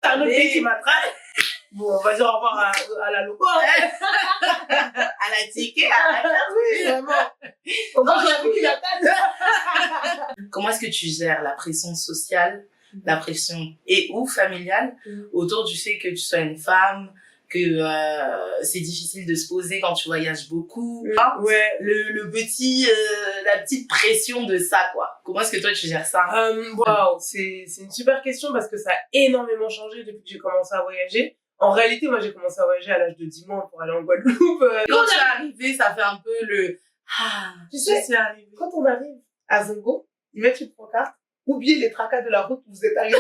un autre pays qui m'attrape. Bon, on va dire au revoir à la loco, à la ticket, oui, vraiment. On va dire la table. Comment est-ce que tu gères la pression sociale, la pression et ou familiale autour du fait que tu sois une femme, que c'est difficile de se poser quand tu voyages beaucoup. Ouais. Le petit, la petite pression de ça, quoi. Comment est-ce que toi tu gères ça? Waouh, c'est une super question parce que ça a énormément changé depuis que j'ai commencé à voyager. En réalité, moi, j'ai commencé à voyager à l'âge de 10 mois pour aller en Guadeloupe. Quand tu es arrivé, ça fait un peu le... tu sais, quand on arrive à Zongo, ils mettent une pancarte. Oubliez les tracas de la route, vous êtes arrivés.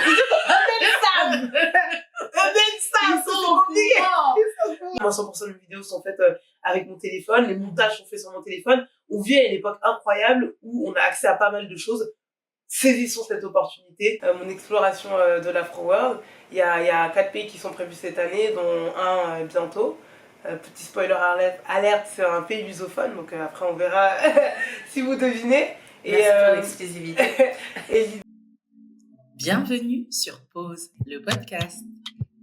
Moi, 100% de mes vidéos sont faites avec mon téléphone. Les montages sont faits sur mon téléphone. On vit à une époque incroyable où on a accès à pas mal de choses. Saisissons cette opportunité. Mon exploration de l'Afro-World, il y a 4 pays qui sont prévus cette année, dont un bientôt. Petit spoiler alerte, c'est un pays lusophone, donc après on verra si vous devinez. Merci pour l'exclusivité. Bienvenue sur Pause, le podcast.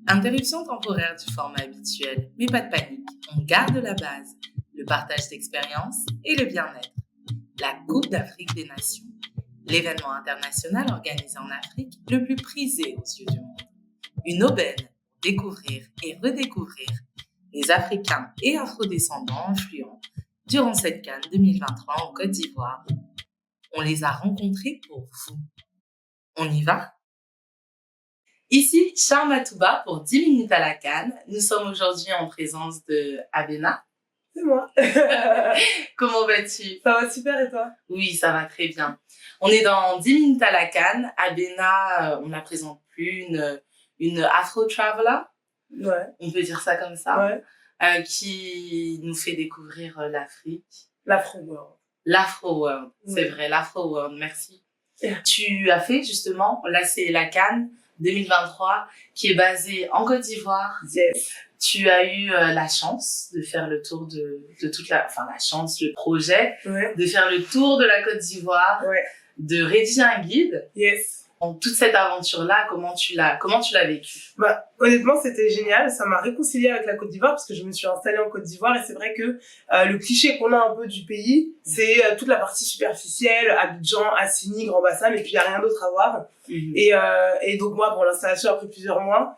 Interruption temporaire du format habituel, mais pas de panique, on garde la base, le partage d'expériences et le bien-être. La Coupe d'Afrique des Nations, l'événement international organisé en Afrique le plus prisé aux yeux du monde. Une aubaine pour découvrir et redécouvrir les Africains et Afro-descendants influents durant cette CAN 2023 en Côte d'Ivoire. On les a rencontrés pour vous. On y va? Ici, Charma Touba pour 10 minutes à la CAN. Nous sommes aujourd'hui en présence de Abena. C'est moi. Comment vas-tu? Ça va super et toi? Oui, ça va très bien. On est dans 10 minutes à la CAN. Abena, on ne la présente plus, une Afro-traveler. Ouais. On peut dire ça comme ça. Ouais. Qui nous fait découvrir l'Afrique. L'Afro-World. L'Afro-World, c'est vrai, l'Afro-World, merci. Tu as fait justement, là c'est la CAN 2023 qui est basée en Côte d'Ivoire. Yes. Tu as eu la chance de faire le tour de toute le projet, de faire le tour de la Côte d'Ivoire, de rédiger un guide. Yes. Donc, toute cette aventure-là, comment tu l'as vécu? Bah, honnêtement, c'était génial. Ça m'a réconcilié avec la Côte d'Ivoire parce que je me suis installée en Côte d'Ivoire et c'est vrai que le cliché qu'on a un peu du pays, c'est toute la partie superficielle, Abidjan, Assini, Grand Bassam, et puis il n'y a rien d'autre à voir. Et donc moi, pour l'installation, après plusieurs mois,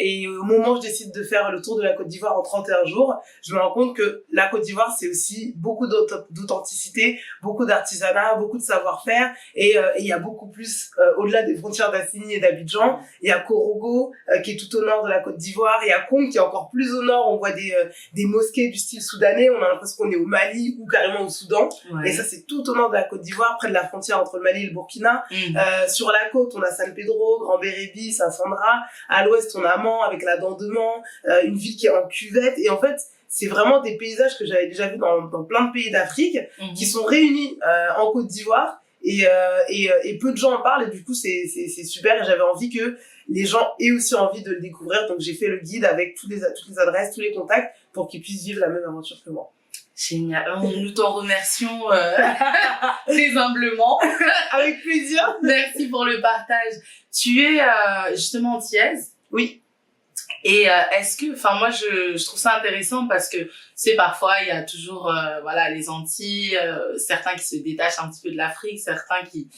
et au moment où je décide de faire le tour de la Côte d'Ivoire en 31 jours, je me rends compte que la Côte d'Ivoire, c'est aussi beaucoup d'authenticité, beaucoup d'artisanat, beaucoup de savoir-faire, et il y a beaucoup plus au-delà des frontières d'Assini et d'Abidjan. Il y a Korogo qui est tout au nord de la Côte d'Ivoire, il y a Kong qui est encore plus au nord, on voit des mosquées du style soudanais, on a l'impression qu'on est au Mali ou carrément au Soudan, et ça c'est tout au nord de la Côte d'Ivoire, près de la frontière entre le Mali et le Burkina. Sur la côte, on a San Pedro, Grand Bérébi, Saint-Sandra. À l'ouest, on a Mans avec la Dent de Mans, une ville qui est en cuvette. Et en fait, c'est vraiment des paysages que j'avais déjà vus dans plein de pays d'Afrique qui sont réunis en Côte d'Ivoire. Et peu de gens en parlent. Et du coup, c'est super. Et j'avais envie que les gens aient aussi envie de le découvrir. Donc, j'ai fait le guide avec toutes les adresses, tous les contacts pour qu'ils puissent vivre la même aventure que moi. Génial. Nous t'en remercions très humblement. Avec plaisir. Merci pour le partage. Tu es justement antillaise? Oui. Et est-ce que, enfin moi je trouve ça intéressant parce que c'est parfois il y a toujours les Antilles, certains qui se détachent un petit peu de l'Afrique, certains qui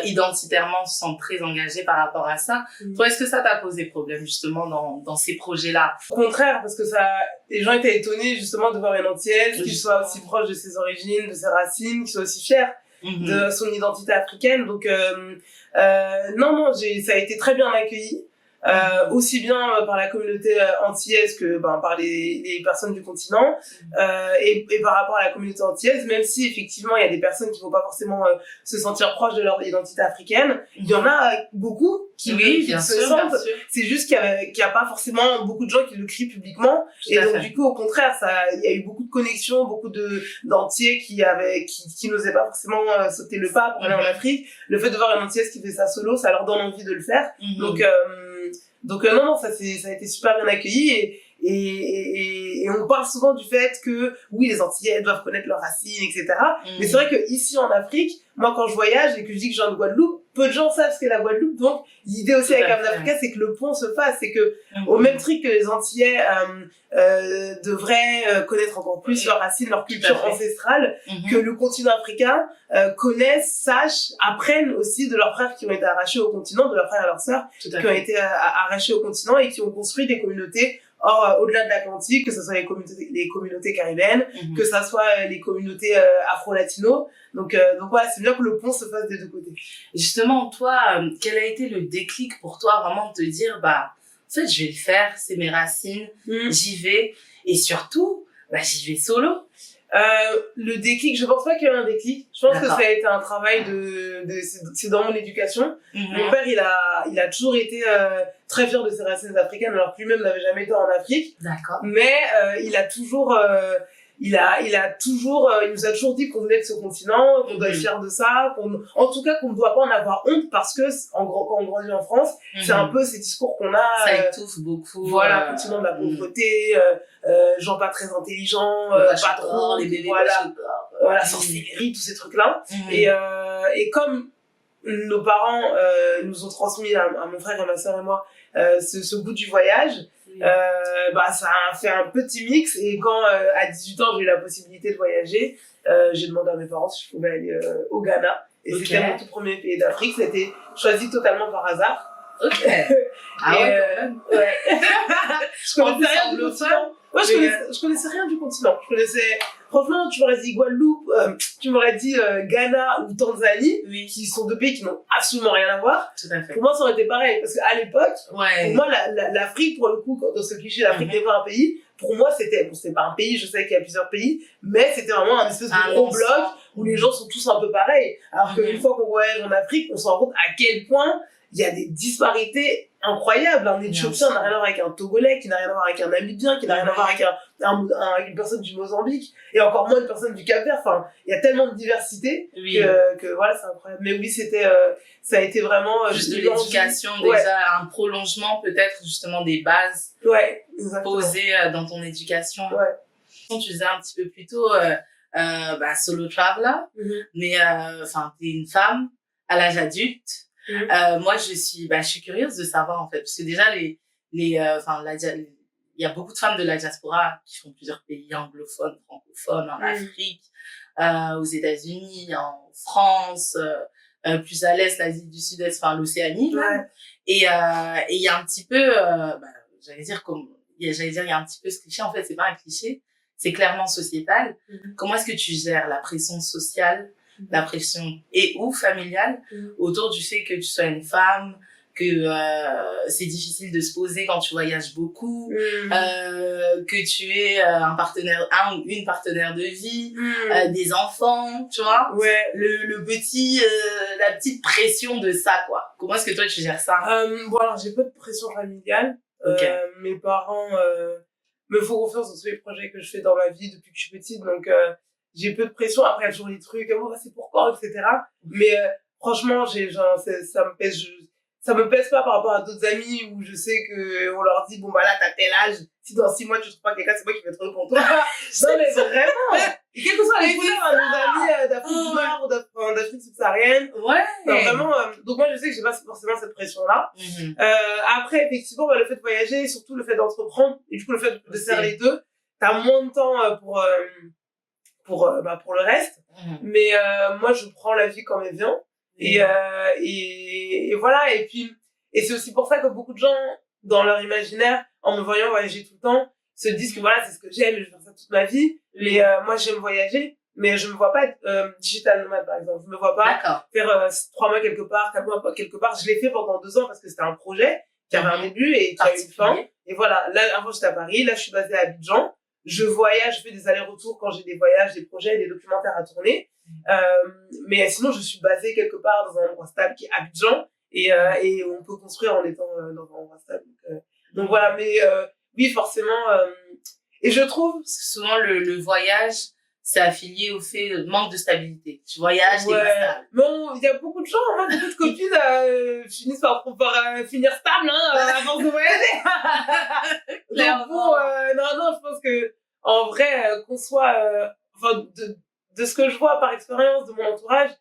identitairement se sentent très engagés par rapport à ça. Toi, est-ce que ça t'a posé problème justement dans ces projets-là? Au contraire, parce que les gens étaient étonnés justement de voir une Antillaise qui soit aussi proche de ses origines, de ses racines, qui soit aussi fière de son identité africaine. Donc non, ça a été très bien accueilli. Aussi bien par la communauté antillaise que par les personnes du continent et par rapport à la communauté antillaise, même si effectivement il y a des personnes qui vont pas forcément se sentir proches de leur identité africaine, il y en a beaucoup qui se sentent. C'est juste qu'il y a pas forcément beaucoup de gens qui le crient publiquement. Et donc du coup au contraire, il y a eu beaucoup de connexions, beaucoup d'Antillais qui n'osaient pas forcément sauter le pas pour aller en Afrique. Le fait de voir une Antillaise qui fait ça solo, ça leur donne envie de le faire. Donc non, ça a été super bien accueilli et on parle souvent du fait que oui, les Antillais doivent connaître leurs racines, etc. Mais c'est vrai que ici en Afrique, moi quand je voyage et que je dis que je viens de Guadeloupe, peu de gens savent ce qu'est la Guadeloupe. Donc, l'idée aussi avec Âme d'Africa, c'est que le pont se fasse. C'est que, au même truc que les Antillais devraient connaître encore plus leurs racines, leur culture ancestrale, que le continent africain connaisse, sache, apprenne aussi de leurs frères qui ont été arrachés au continent, de leurs frères et leurs sœurs qui ont été arrachés au continent et qui ont construit des communautés au-delà de l'Atlantique, que ce soit les communautés caribéennes, que ça soit les communautés afro-latino. Donc voilà, c'est bien que le pont se fasse des deux côtés. Justement, toi, quel a été le déclic pour toi vraiment de te dire, en fait, je vais le faire, c'est mes racines, j'y vais, et surtout, j'y vais solo. Le déclic, je pense pas qu'il y ait un déclic. Je pense que ça a été un travail c'est dans mon éducation. Mon père, il a toujours été très fier de ses racines africaines, alors que lui-même n'avait jamais été en Afrique. D'accord. Mais il a toujours il nous a toujours dit qu'on venait de ce continent, qu'on doit être fier de ça, en tout cas qu'on ne doit pas en avoir honte, parce que quand on grandit en France, c'est un peu ces discours qu'on a. Ça étouffe beaucoup. Voilà, continent de la pauvreté, gens pas très intelligents, pas trop, les bébés voilà, sorcellerie, tous ces trucs-là. Et comme nos parents nous ont transmis à mon frère et ma sœur et moi ce goût du voyage, ça a fait un petit mix. Et quand à 18 ans j'ai eu la possibilité de voyager, j'ai demandé à mes parents si je pouvais aller au Ghana, et c'était mon tout premier pays d'Afrique. C'était choisi totalement par hasard. Ok. Ah ouais, quand même. Ouais. Je connaissais rien du continent. Ouais, je connaissais rien du continent. Franchement, tu m'aurais dit Guadeloupe, tu m'aurais dit Ghana ou Tanzanie, qui sont deux pays qui n'ont absolument rien à voir. Tout à fait. Pour moi, ça aurait été pareil. Parce qu'à l'époque, pour moi, l'Afrique, pour le coup, dans ce cliché, l'Afrique n'est pas un pays. Pour moi, c'était pas un pays, je sais qu'il y a plusieurs pays, mais c'était vraiment un espèce de gros bloc où les gens sont tous un peu pareils. Alors qu'une fois qu'on voyage en Afrique, on se rend compte à quel point il y a des disparités incroyables. Un Éthiopien n'a rien à voir avec un Togolais, qui n'a rien à voir avec un Namibien, qui n'a rien à voir avec une personne du Mozambique, et encore moins une personne du Cap-Vert. Enfin, il y a tellement de diversité que voilà, c'est incroyable. Mais oui, ça a été vraiment juste de l'éducation, déjà un prolongement peut-être justement des bases posées dans ton éducation. Tu disais un petit peu plus tôt solo traveler, mais t'es une femme à l'âge adulte. Moi, je suis curieuse de savoir, en fait, parce que déjà, il y a beaucoup de femmes de la diaspora qui font plusieurs pays anglophones, francophones, en Afrique, aux États-Unis, en France, plus à l'est, l'Asie du Sud-Est, l'Océanie, même. Et il y a un petit peu, il y a un petit peu ce cliché. En fait, c'est pas un cliché, c'est clairement sociétal. Comment est-ce que tu gères la pression sociale, la pression ou familiale autour du fait que tu sois une femme, que c'est difficile de se poser quand tu voyages beaucoup, que tu es un ou une partenaire de vie, des enfants, tu vois, la petite pression de ça, quoi. Comment est-ce que toi tu gères ça? Alors j'ai pas de pression familiale. Mes parents me font confiance dans tous les projets que je fais dans ma vie depuis que je suis petite, donc j'ai peu de pression. Après, il y a toujours des trucs, c'est pourquoi, etc. Mais franchement, ça me pèse pas par rapport à d'autres amis où je sais que on leur dit, là, t'as tel âge, si dans 6 mois tu trouves pas quelqu'un, c'est moi qui vais être heureux pour toi. Non, mais vraiment! Et quelles que soient les couleurs, nos amis d'Afrique du Nord ou d'Afrique subsaharienne. Vraiment, donc moi, je sais que j'ai pas forcément cette pression-là. Après, effectivement, le fait de voyager, surtout le fait d'entreprendre, et du coup, le fait de faire les deux, t'as moins de temps pour le reste. Mais moi, je prends la vie comme elle vient. Et voilà. Et puis, et c'est aussi pour ça que beaucoup de gens, dans leur imaginaire, en me voyant voyager tout le temps, se disent que voilà, c'est ce que j'aime, je vais faire ça toute ma vie. Mais moi, j'aime voyager, mais je me vois pas être digital nomade, par exemple. Je me vois pas faire 3 mois quelque part, 4 mois quelque part. Je l'ai fait pendant 2 ans parce que c'était un projet qui avait un début et qui a une fin. Et voilà, là, avant, j'étais à Paris, là, je suis basée à Abidjan. Je voyage, je fais des allers-retours quand j'ai des voyages, des projets, des documentaires à tourner. Mais sinon, je suis basée quelque part dans un endroit stable qui est Abidjan, et on peut construire en étant dans un endroit stable. Donc voilà, mais oui, forcément. Et je trouve que souvent le voyage, c'est affilié au fait de manque de stabilité. Tu voyages, t'es pas stable. Bon, il y a beaucoup de gens, beaucoup de copines finissent par finir stable avant de voyager. Donc bon, non, je pense que en vrai, qu'on soit, de ce que je vois par expérience de mon entourage,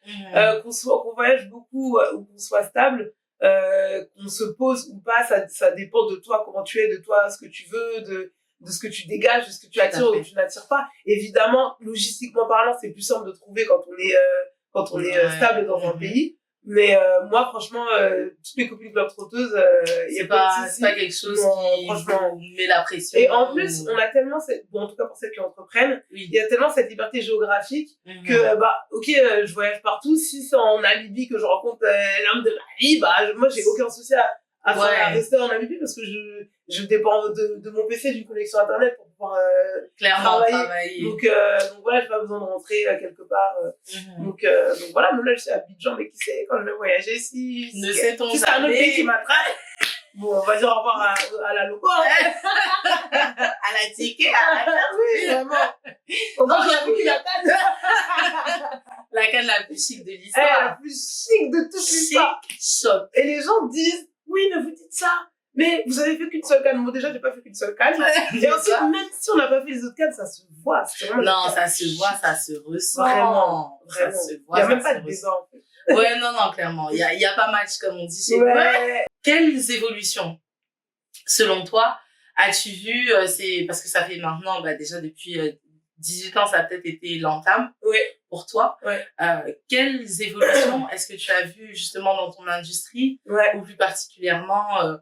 qu'on voyage beaucoup ou qu'on soit stable, qu'on se pose ou pas, ça dépend de toi, comment tu es, de toi, ce que tu veux, de ce que tu dégages, de ce que tu attires ou que tu n'attires pas. Évidemment, logistiquement parlant, c'est plus simple de trouver quand on est stable dans un pays. Mais moi, franchement, toutes mes copines globetrotteuses, c'est pas quelque chose qui franchement met la pression. Et en plus, on a tellement en tout cas pour celles qui entreprennent, il y a tellement cette liberté géographique que je voyage partout. Si c'est en Namibie que je rencontre l'homme de ma vie, moi j'ai aucun souci à rester en Namibie parce que je dépends de mon PC, d'une connexion internet pour pouvoir travailler. Donc voilà, j'ai pas besoin de rentrer quelque part. Donc voilà, même là je suis à Abidjan, mais qui sait quand je vais voyager si sait-on jamais. Si c'est un autre pays qui m'attrape. Bon, on va dire au revoir à la loco, hein. À la ticket, oui, vraiment. On va dire la canne. La canne la plus chic de l'histoire. La plus chic de toute l'histoire. Chic. Et les gens disent, oui, mais vous dites ça. Mais vous avez fait qu'une seule canne. Bon, déjà, j'ai pas fait qu'une seule canne. Et ensuite, même si on n'a pas fait les autres cannes, ça se voit. Non, ça se voit, ça se ressent. Vraiment. Ça se voit. Il y a même pas de débat, en fait. Ouais, non, clairement. Il y a pas match, comme on dit chez nous. Quelles évolutions, selon toi, as-tu vu, c'est parce que ça fait maintenant, déjà depuis 18 ans, ça a peut-être été l'entame pour toi. Quelles évolutions est-ce que tu as vues justement dans ton industrie ou plus particulièrement,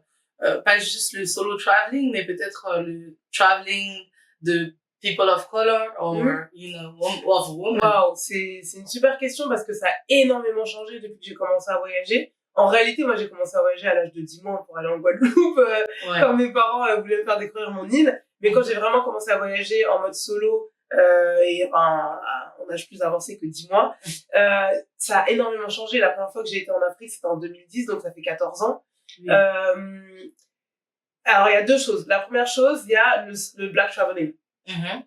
pas juste le solo traveling, mais peut-être le traveling de people of color or, of women? Wow, c'est une super question parce que ça a énormément changé depuis que j'ai commencé à voyager. En réalité, moi, j'ai commencé à voyager à l'âge de 10 mois pour aller en Guadeloupe, quand mes parents voulaient me faire découvrir mon île. Mais quand j'ai vraiment commencé à voyager en mode solo, à un âge plus avancé que 10 mois, ça a énormément changé. La première fois que j'ai été en Afrique, c'était en 2010, donc ça fait 14 ans. Oui. Alors, il y a deux choses. La première chose, il y a le Black Traveling.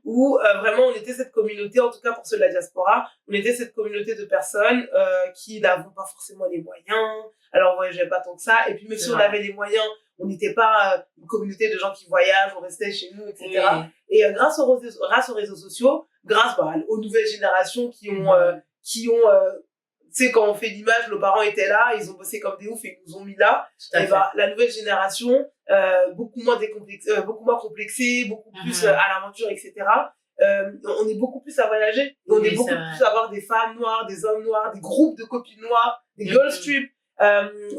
Où vraiment on était cette communauté, en tout cas pour ceux de la diaspora, on était cette communauté de personnes qui n'avaient pas forcément les moyens, alors on voyageait pas tant que ça, et puis même si on avait les moyens, on n'était pas une communauté de gens qui voyagent, on restait chez nous, etc. Et grâce aux réseaux sociaux, grâce aux nouvelles générations qui ont tu sais, quand on fait l'image, nos parents étaient là, ils ont bossé comme des oufs et ils nous ont mis là. Et la nouvelle génération, beaucoup moins complexée, beaucoup plus à l'aventure, etc. On est beaucoup plus à voyager. On est beaucoup plus à avoir des femmes noires, des hommes noirs, des groupes de copines noires, des girls trips,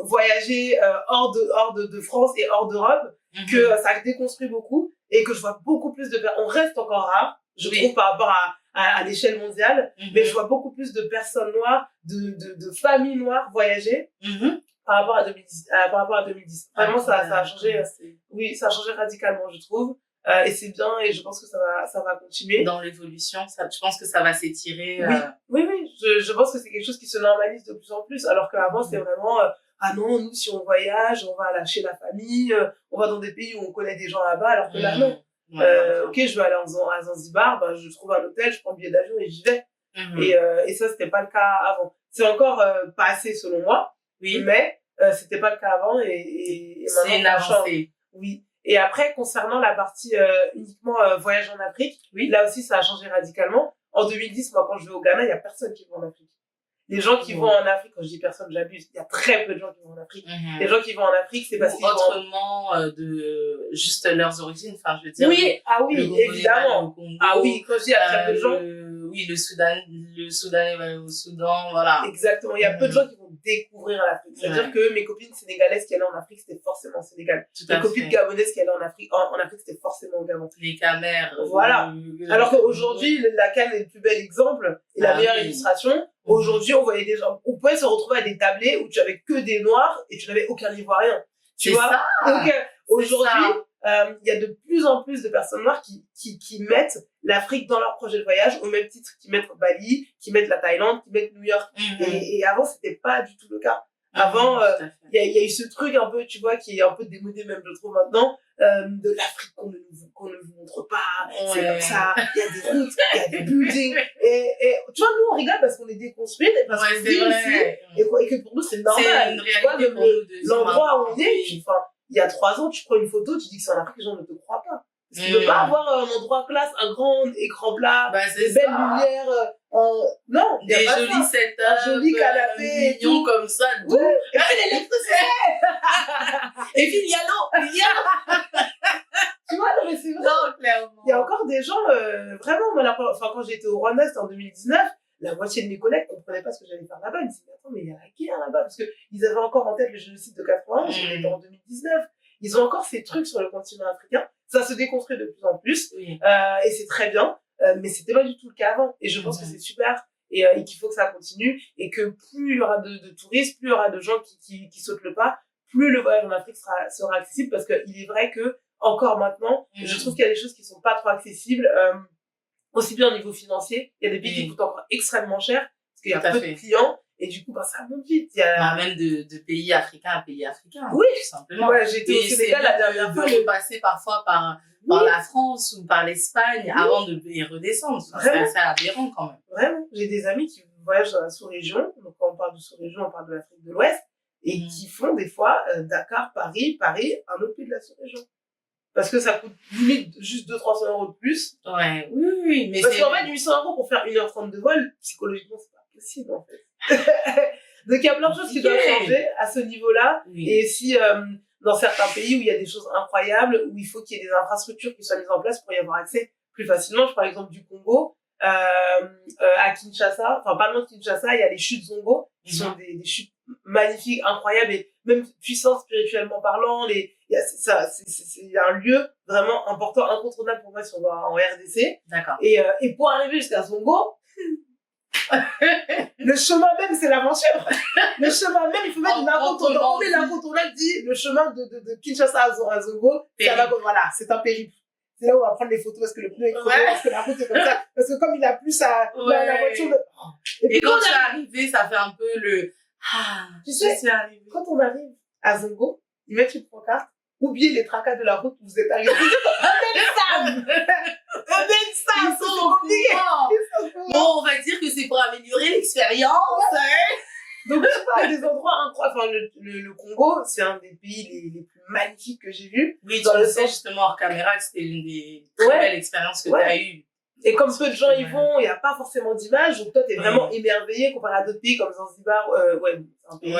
voyager hors de France et hors d'Europe, que ça déconstruit beaucoup et que je vois beaucoup plus de on reste encore rare, je trouve, par rapport à l'échelle mondiale, mais je vois beaucoup plus de personnes noires, de familles noires voyager par rapport à 2010. Vraiment, ça a changé. Oui, ça a changé radicalement, je trouve. Et c'est bien, et je pense que ça va continuer. Dans l'évolution, je pense que ça va s'étirer. Oui, je pense que c'est quelque chose qui se normalise de plus en plus, alors qu'avant, c'était vraiment, ah non, nous, si on voyage, on va chez la famille, on va dans des pays où on connaît des gens là-bas, alors que là, non. Ok, je veux aller à Zanzibar, je trouve un hôtel, je prends le billet d'avion et j'y vais. Et ça, c'était pas le cas avant. C'est encore pas assez selon moi, mais c'était pas le cas avant et c'est une avancée. Oui. Et après, concernant la partie uniquement voyage en Afrique, là aussi, ça a changé radicalement. En 2010, moi, quand je vais au Ghana, il y a personne qui va en Afrique. Les gens qui vont en Afrique, quand je dis personne, j'abuse, il y a très peu de gens qui vont en Afrique. Les gens qui vont en Afrique, c'est parce qu'ils autrement de juste leurs origines, enfin, je veux dire. Oui, évidemment. Oui, quand je dis à très peu de gens. Le Soudanais va aller au Soudan, voilà. Exactement. Il y a peu de gens qui vont découvrir l'Afrique. C'est-à-dire que mes copines sénégalaises qui allaient en Afrique, c'était forcément au Sénégal. Mes copines gabonaises qui allaient en Afrique, c'était forcément au Gabon. Les Camères. Voilà. Alors qu'aujourd'hui, la Cannes est le plus bel exemple et la meilleure illustration. Aujourd'hui, on voyait des gens, on pouvait se retrouver à des tablés où tu avais que des noirs et tu n'avais aucun ivoirien. Tu vois? Ça. Donc, aujourd'hui, il y a de plus en plus de personnes noires qui mettent l'Afrique dans leur projet de voyage au même titre qu'ils mettent Bali, qui mettent la Thaïlande, qui mettent New York. Et avant, c'était pas du tout le cas. Avant, il y a eu ce truc un peu, tu vois, qui est un peu démodé même, je trouve, maintenant, de l'Afrique qu'on ne vous montre pas. C'est comme ça. Il y a des routes, il y a des buildings. Et tu vois, nous, on rigole parce qu'on est déconstruits, parce qu'on vit ici. Et que pour nous, c'est normal. C'est une réalité pour nous. L'endroit où on est, il y a 3 ans, tu prends une photo, tu dis que c'est en Afrique, les gens ne te croient pas. Parce qu'il ne veut pas avoir un endroit classe, un grand écran plat, des belles lumières, Non, il y a des pas jolis ça. setups, Un joli canapé et mignons tout. comme ça, doux. Ouais. Et puis l'électricité. Et puis il y a l'eau. Tu vois, non, mais c'est vrai. Non, clairement. Il y a encore des gens, vraiment, moi, quand j'étais au Rwanda, c'était en 2019, la moitié de mes collègues comprenaient pas ce que j'allais faire là-bas. Ils me disaient, attends, mais il y a la guerre là-bas. Parce que ils avaient encore en tête le génocide de 91, on était en 2019. Ils ont encore ces trucs sur le continent africain. Ça se déconstruit de plus en plus. Oui. Et c'est très bien. Mais c'était pas du tout le cas avant. Et je pense que c'est super. Et qu'il faut que ça continue. Et que plus il y aura de touristes, plus il y aura de gens qui sautent le pas, plus le voyage en Afrique sera accessible. Parce qu'il est vrai que, encore maintenant, je trouve qu'il y a des choses qui sont pas trop accessibles, aussi bien au niveau financier. Il y a des pays qui coûtent encore extrêmement cher, parce qu'il y a peu de clients, et du coup, ça monte vite. Il y a... même de pays africains à pays africains. Oui, tout simplement. Ouais, j'étais au Sénégal la dernière fois. De repasser parfois par la France ou par l'Espagne avant de y redescendre. C'est assez aberrant quand même. Vraiment. J'ai des amis qui voyagent dans la sous-région. Donc, quand on parle de sous-région, on parle de l'Afrique de l'Ouest, et qui font des fois Dakar, Paris, un autre pays de la sous-région. Parce que ça coûte limite juste 200-300 euros de plus. Ouais, oui. Mais parce qu'en fait, 800 euros pour faire 1h30 de vol, psychologiquement, c'est pas possible, en fait. Donc, il y a plein de choses qui doivent changer à ce niveau-là. Oui. Et si, dans certains pays où il y a des choses incroyables, où il faut qu'il y ait des infrastructures qui soient mises en place pour y avoir accès plus facilement. Je prends l'exemple du Congo, à Kinshasa, enfin, pas loin de Kinshasa, il y a les chutes Zongo, qui sont des chutes magnifiques, incroyables, et même puissantes spirituellement parlant. C'est un lieu vraiment important, incontournable pour moi si on va en RDC. D'accord. Et pour arriver jusqu'à Zongo, le chemin même, c'est l'aventure. Le chemin même, il faut mettre une incontournable. L'incontournable dit le chemin de Kinshasa à Zongo, voilà, c'est un périple. C'est là où on va prendre les photos parce que le pneu est crevé, parce que la route est comme ça. Parce que comme il a plus la voiture de... Et quand tu es arrivé, ça fait un peu le... tu sais, quand on arrive à Zongo, ils mettent une pancarte. Oubliez les tracas de la route où vous êtes arrivé. Ils sont compliqués. Bon, on va dire que c'est pour améliorer l'expérience. Donc, je sais pas, des endroits incroyables. Enfin, le Congo, c'est un des pays les plus magnifiques que j'ai vus. Oui, tu le sais justement hors caméra que c'était l'une des très belles expériences que tu as eues. Et comme peu de gens y vont, il n'y a pas forcément d'image. Donc, toi, t'es vraiment émerveillé comparé à d'autres pays comme Zanzibar. C'est un pays.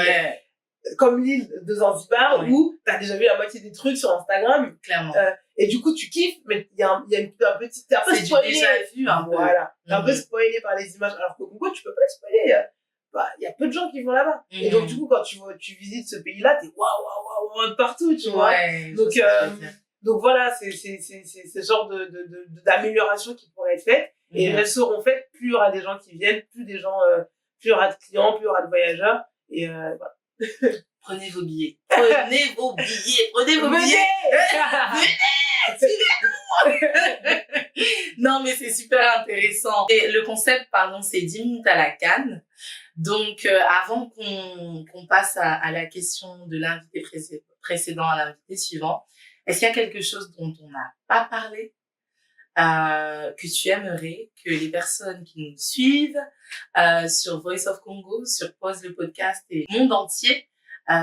Comme l'île de Zanzibar, où t'as déjà vu la moitié des trucs sur Instagram. Clairement. Et du coup, tu kiffes, mais il y a un petit, t'es un peu spoilé. C'est déjà vu, un peu. Voilà. T'es un peu spoilé par les images. Alors qu'au Congo, tu peux pas être spoilé. Il y a peu de gens qui vont là-bas. Et donc, du coup, quand tu visites ce pays-là, t'es waouh, partout, tu vois. Donc voilà, c'est ce genre d'amélioration qui pourrait être faite. Et elles seront faites, plus il y aura des gens qui viennent, plus il y aura de clients, plus il y aura de voyageurs. Et voilà. Prenez vos billets. Prenez vos billets. Non, mais c'est super intéressant. Et le concept, c'est 10 minutes à la canne. Donc, avant qu'on passe à la question de l'invité précédent à l'invité suivant, est-ce qu'il y a quelque chose dont on n'a pas parlé, que tu aimerais que les personnes qui nous suivent sur Voice of Congo, sur Pause le podcast et le monde entier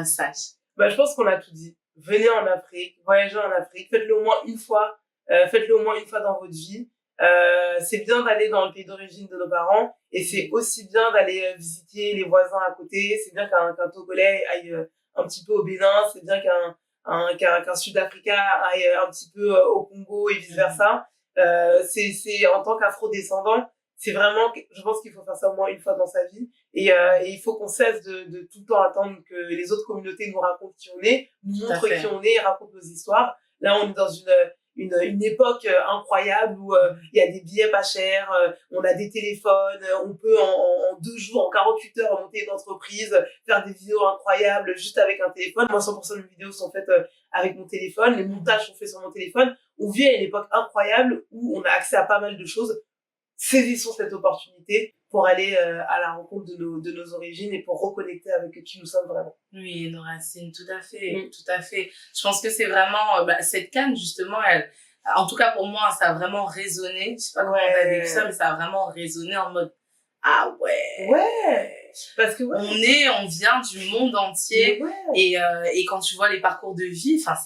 sachent? Je pense qu'on a tout dit. Venez en Afrique, voyagez en Afrique, faites-le au moins une fois. Faites-le au moins une fois dans votre vie. C'est bien d'aller dans le pays d'origine de nos parents, et c'est aussi bien d'aller visiter les voisins à côté. C'est bien qu'un Togolais aille un petit peu au Bénin, c'est bien qu'un Sud-Africain aille un petit peu au Congo et vice versa. C'est en tant qu'afro-descendant, c'est vraiment, je pense qu'il faut faire ça au moins une fois dans sa vie, et il faut qu'on cesse de tout le temps attendre que les autres communautés nous racontent qui on est, nous montrent qui on est, racontent nos histoires. Là, on est dans une époque incroyable où il y a des billets pas chers, on a des téléphones, on peut en 2 jours, en 48 heures monter une entreprise, faire des vidéos incroyables juste avec un téléphone. Moi, 100% de mes vidéos sont faites avec mon téléphone, les montages sont faits sur mon téléphone. On vit à une époque incroyable où on a accès à pas mal de choses. Saisissons cette opportunité pour aller à la rencontre de nos origines et pour reconnecter avec qui nous sommes vraiment. Oui, nos racines, tout à fait, tout à fait. Je pense que c'est vraiment cette canne, justement, en tout cas pour moi, ça a vraiment résonné. Je sais pas comment t'as vécu ça, mais ça a vraiment résonné en mode ah ouais. Parce que on vient du monde entier. Ouais. Et quand tu vois les parcours de vie, enfin,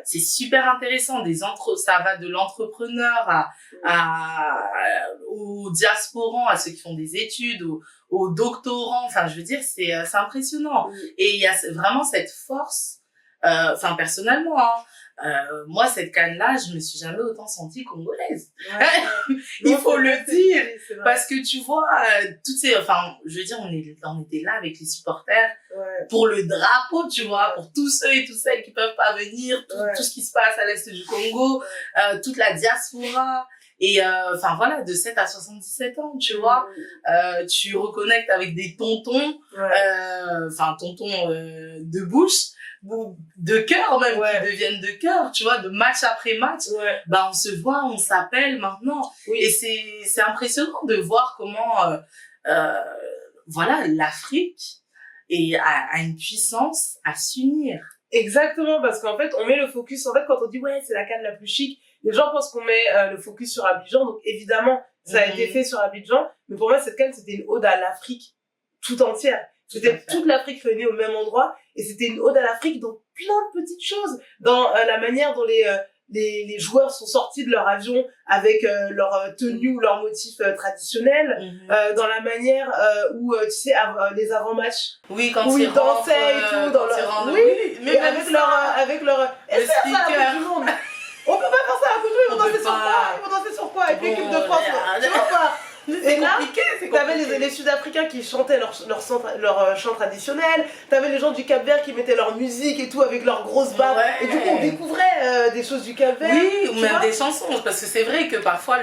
c'est super intéressant. Ça va de l'entrepreneur aux diasporans, à ceux qui font des études, aux doctorants. Enfin, je veux dire, c'est impressionnant. Et il y a vraiment cette force, enfin, personnellement, moi, cette canne-là, je me suis jamais autant sentie congolaise. Ouais. Il faut le dire. C'est vrai. Parce que tu vois, enfin, je veux dire, on était là avec les supporters pour le drapeau, tu vois, pour tous ceux et toutes celles qui peuvent pas venir, tout ce qui se passe à l'est du Congo, toute la diaspora. Et enfin voilà, de 7 à 77 ans, tu vois, tu reconnectes avec des tontons, enfin tontons de bouche, de cœur même, qui deviennent de cœur, tu vois, de match après match. Bah on se voit, on s'appelle maintenant. Et c'est impressionnant de voir comment voilà, l'Afrique a une puissance à s'unir. Exactement, parce qu'en fait, on met le focus, en fait, quand on dit, c'est la canne la plus chic, les gens pensent qu'on met le focus sur Abidjan, donc évidemment, ça a été fait sur Abidjan, mais pour moi, cette canne, c'était une ode à l'Afrique tout entière. C'était toute l'Afrique réunie au même endroit, et c'était une ode à l'Afrique dans plein de petites choses, dans la manière dont les joueurs sont sortis de leur avion avec leur tenue ou leur motif traditionnel, dans la manière où, tu sais, les avant-matchs, oui, quand où ils dansaient et tout, dans leur... mais avec leur... Et ça, du monde. On peut pas faire ça à Coupe du Monde, ils vont danser sur quoi avec l'équipe de France, tu vois pas. Et là, t'avais les Sud-Africains qui chantaient leur chant traditionnel, t'avais les gens du Cap-Vert qui mettaient leur musique et tout avec leurs grosses barbes, et du coup on découvrait des choses du Cap-Vert. Oui, ou même des chansons, parce que c'est vrai que parfois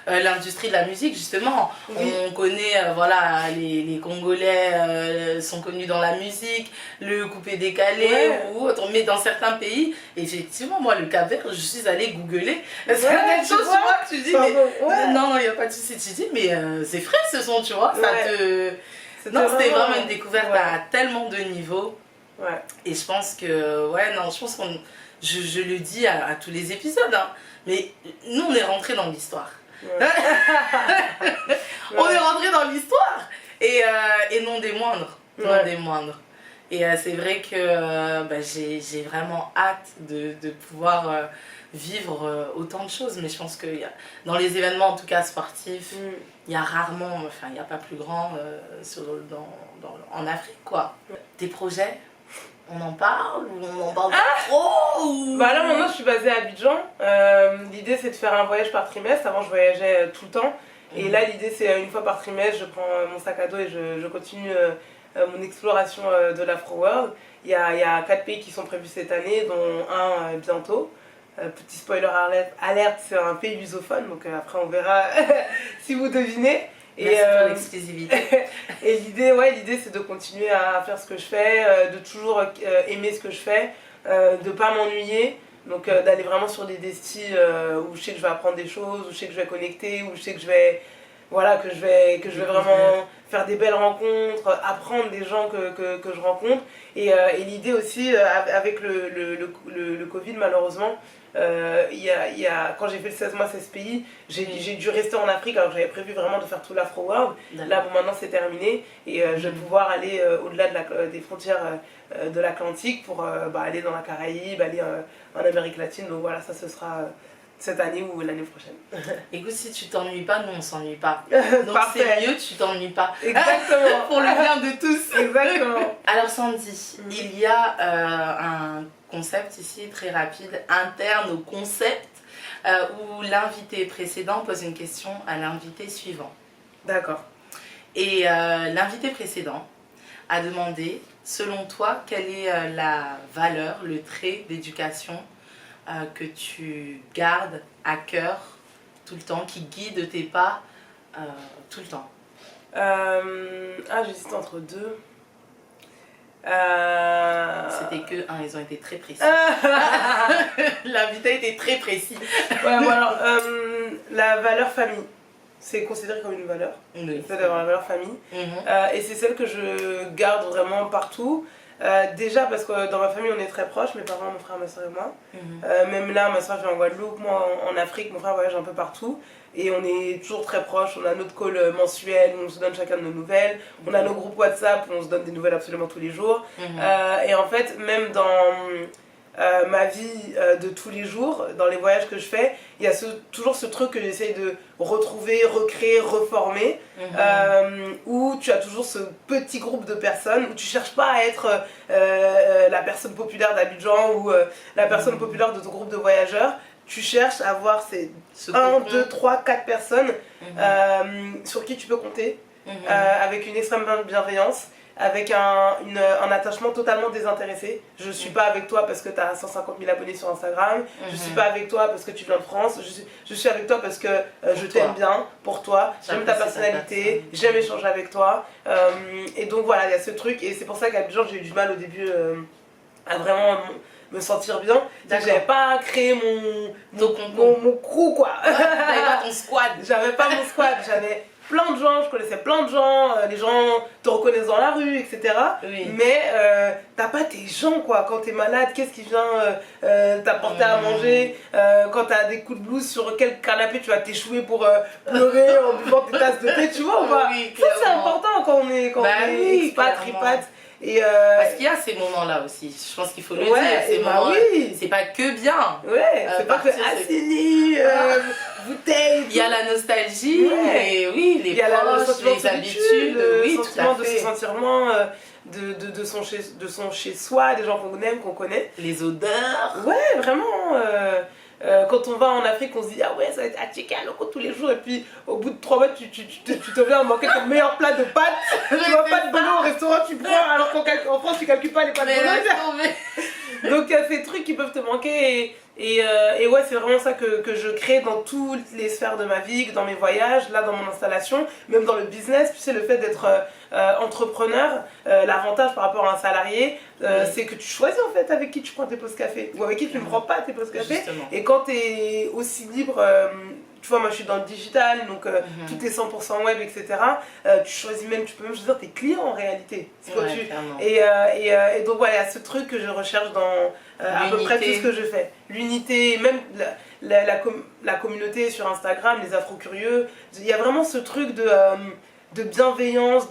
l'industrie de la musique, justement, on connaît, voilà, les Congolais sont connus dans la musique, le coupé-décalé ou autre, mais dans certains pays, effectivement, moi, le Cap-Vert, je suis allée googler, c'est la même chose, tu vois, tu dis, mais non, il n'y a pas de souci, tu dis, mais c'est frais ce son, tu vois, c'était vraiment une découverte à tellement de niveaux. Et je pense que, je pense je le dis à tous les épisodes, hein, mais nous on est rentrés dans l'histoire. On est rentrés dans l'histoire et non des moindres. Non des moindres. Et c'est vrai que j'ai vraiment hâte de pouvoir vivre autant de choses, mais je pense que dans les événements en tout cas sportifs, il y a rarement, enfin il n'y a pas plus grand en Afrique quoi. Tes projets, on en parle ou on en parle pas trop Bah là maintenant je suis basée à Abidjan, l'idée c'est de faire un voyage par trimestre, avant je voyageais tout le temps, et là l'idée c'est une fois par trimestre je prends mon sac à dos et je continue mon exploration de l'Afro World. Il y a 4 pays qui sont prévus cette année, dont un bientôt. Petit spoiler alerte, c'est un pays lusophone, donc après on verra si vous devinez. Merci pour l'exclusivité. Et l'idée c'est de continuer à faire ce que je fais, de toujours aimer ce que je fais, de pas m'ennuyer, donc d'aller vraiment sur des destis où je sais que je vais apprendre des choses, où je sais que je vais connecter, où je sais que je vais vraiment faire des belles rencontres, apprendre des gens que je rencontre. Et l'idée aussi, avec le Covid malheureusement, quand j'ai fait le 16 mois 16 pays, j'ai dû rester en Afrique alors que j'avais prévu vraiment de faire tout l'Afro World. Là bon, maintenant c'est terminé et je vais pouvoir aller au-delà des frontières de l'Atlantique pour aller dans la Caraïbe, aller en Amérique latine. Donc voilà, ça ce sera cette année ou l'année prochaine. Écoute, si tu t'ennuies pas, nous on s'ennuie pas. Donc Parfait. c'est mieux, tu t'ennuies pas. Exactement. Pour le bien de tous. Exactement. Alors Sandy, il y a un concept ici très rapide, interne au concept, où l'invité précédent pose une question à l'invité suivant. D'accord. Et l'invité précédent a demandé, selon toi, quelle est la valeur, le trait d'éducation que tu gardes à cœur tout le temps, qui guide tes pas tout le temps? J'hésite entre deux. C'était que un, ils ont été très précis. L'invité était très précis. La valeur famille, c'est considéré comme une valeur. Oui. Le fait d'avoir la valeur famille. Et c'est celle que je garde vraiment partout. Déjà parce que dans ma famille on est très proches, mes parents, mon frère, ma soeur et moi. Même là, ma soeur vit en Guadeloupe, moi en Afrique, mon frère voyage un peu partout. Et on est toujours très proches, on a notre call mensuel où on se donne chacun de nos nouvelles. On a nos groupes WhatsApp où on se donne des nouvelles absolument tous les jours. Et en fait, même dans ma vie de tous les jours, dans les voyages que je fais, il y a toujours ce truc que j'essaye de retrouver, recréer, reformer, où tu as toujours ce petit groupe de personnes, où tu cherches pas à être la personne populaire d'Abidjan ou la personne populaire de ton groupe de voyageurs. Tu cherches à avoir ces 1, 2, 3, 4 personnes sur qui tu peux compter, avec une extrême bienveillance, avec un attachement totalement désintéressé. Je suis pas avec toi parce que tu as 150 000 abonnés sur Instagram, je suis pas avec toi parce que tu viens de France, je suis avec toi parce que je t'aime bien, pour toi, j'aime ta personnalité, j'aime échanger avec toi. Et donc voilà, il y a ce truc, et c'est pour ça qu'Abidjan, j'ai eu du mal au début à vraiment me sentir bien. J'avais pas créé mon crew, quoi. T'avais pas ton squad. J'avais pas mon squad, j'avais plein de gens, je connaissais plein de gens, les gens te reconnaissent dans la rue, etc. Mais t'as pas tes gens, quoi. Quand t'es malade, qu'est-ce qui vient t'apporter à manger, quand t'as des coups de blues, sur quel canapé tu vas t'échouer pour pleurer en buvant tes tasses de thé, tu vois, ou pas. Ça c'est important quand on est expat, ripat. Parce qu'il y a ces moments-là aussi, je pense qu'il faut le dire, ces moments, c'est pas que bien. C'est pas que assini, bouteille. Il y a la nostalgie, et oui, les proches, les habitudes, le sentiment de se sentir moins de son chez-soi, des gens qu'on aime, qu'on connaît. Les odeurs. Ouais, vraiment. Quand on va en Afrique, on se dit ah ouais, ça va être attiqué à l'eau tous les jours, et puis au bout de 3 mois, tu te viens à manquer ton meilleur plat de pâtes. Tu vois pas de bolo au restaurant, tu prends, alors qu'en France, tu calcules pas les pâtes de bolo. Donc il y a ces trucs qui peuvent te manquer, et ouais, c'est vraiment ça que je crée dans toutes les sphères de ma vie, dans mes voyages, là dans mon installation, même dans le business. Tu sais, le fait d'être entrepreneur, l'avantage par rapport à un salarié, c'est que tu choisis en fait avec qui tu prends tes pauses café, ou avec qui tu ne prends pas tes pauses café. Justement. Et quand tu es aussi libre, tu vois, moi je suis dans le digital, donc tout est 100% web, etc. Tu choisis même, tu peux même choisir tes clients en réalité. Et donc voilà, il y a ce truc que je recherche dans à peu près tout ce que je fais. L'unité, même la communauté sur Instagram, les afro-curieux, il y a vraiment ce truc de bienveillance,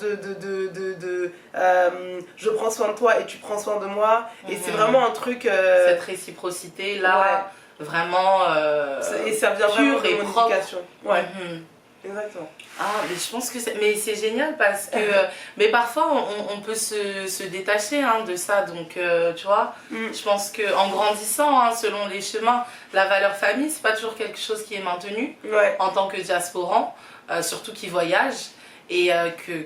je prends soin de toi et tu prends soin de moi. Et c'est vraiment un truc... cette réciprocité là, vraiment et ça vient pure vraiment et de mon propre. éducation. Ouais. Exactement. Ah, mais je pense que c'est génial parce que mais parfois on peut se détacher de ça, donc tu vois, je pense que en grandissant, selon les chemins, la valeur famille, c'est pas toujours quelque chose qui est maintenu en tant que diasporan, surtout qui voyage. Et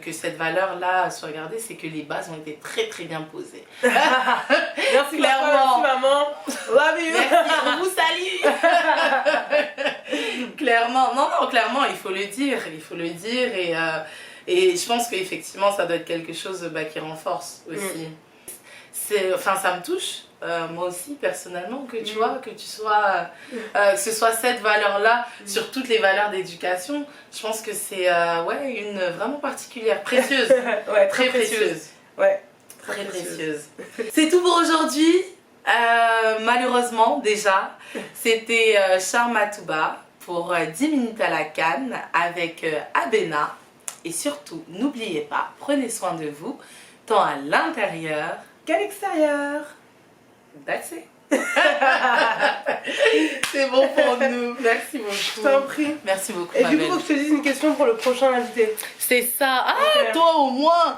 que cette valeur-là soit gardée, c'est que les bases ont été très très bien posées. Merci clairement. Papa, merci maman. Love you. Merci, on vous salue. Clairement, non, clairement, il faut le dire, et je pense qu'effectivement, ça doit être quelque chose qui renforce aussi. Enfin, ça me touche. Moi aussi personnellement, que tu vois, que tu sois que ce soit cette valeur là sur toutes les valeurs d'éducation, je pense que c'est une vraiment particulière, précieuse. Très précieuse. Très précieuse. C'est tout pour aujourd'hui. Malheureusement déjà, c'était Charmatouba pour 10 minutes à la canne avec Abena, et surtout n'oubliez pas, prenez soin de vous tant à l'intérieur qu'à l'extérieur. That's it. C'est bon pour nous. Merci beaucoup. Je t'en prie. Merci beaucoup. Et du coup, faut que je te dise une question pour le prochain invité. C'est ça. Ah, okay. Toi au moins.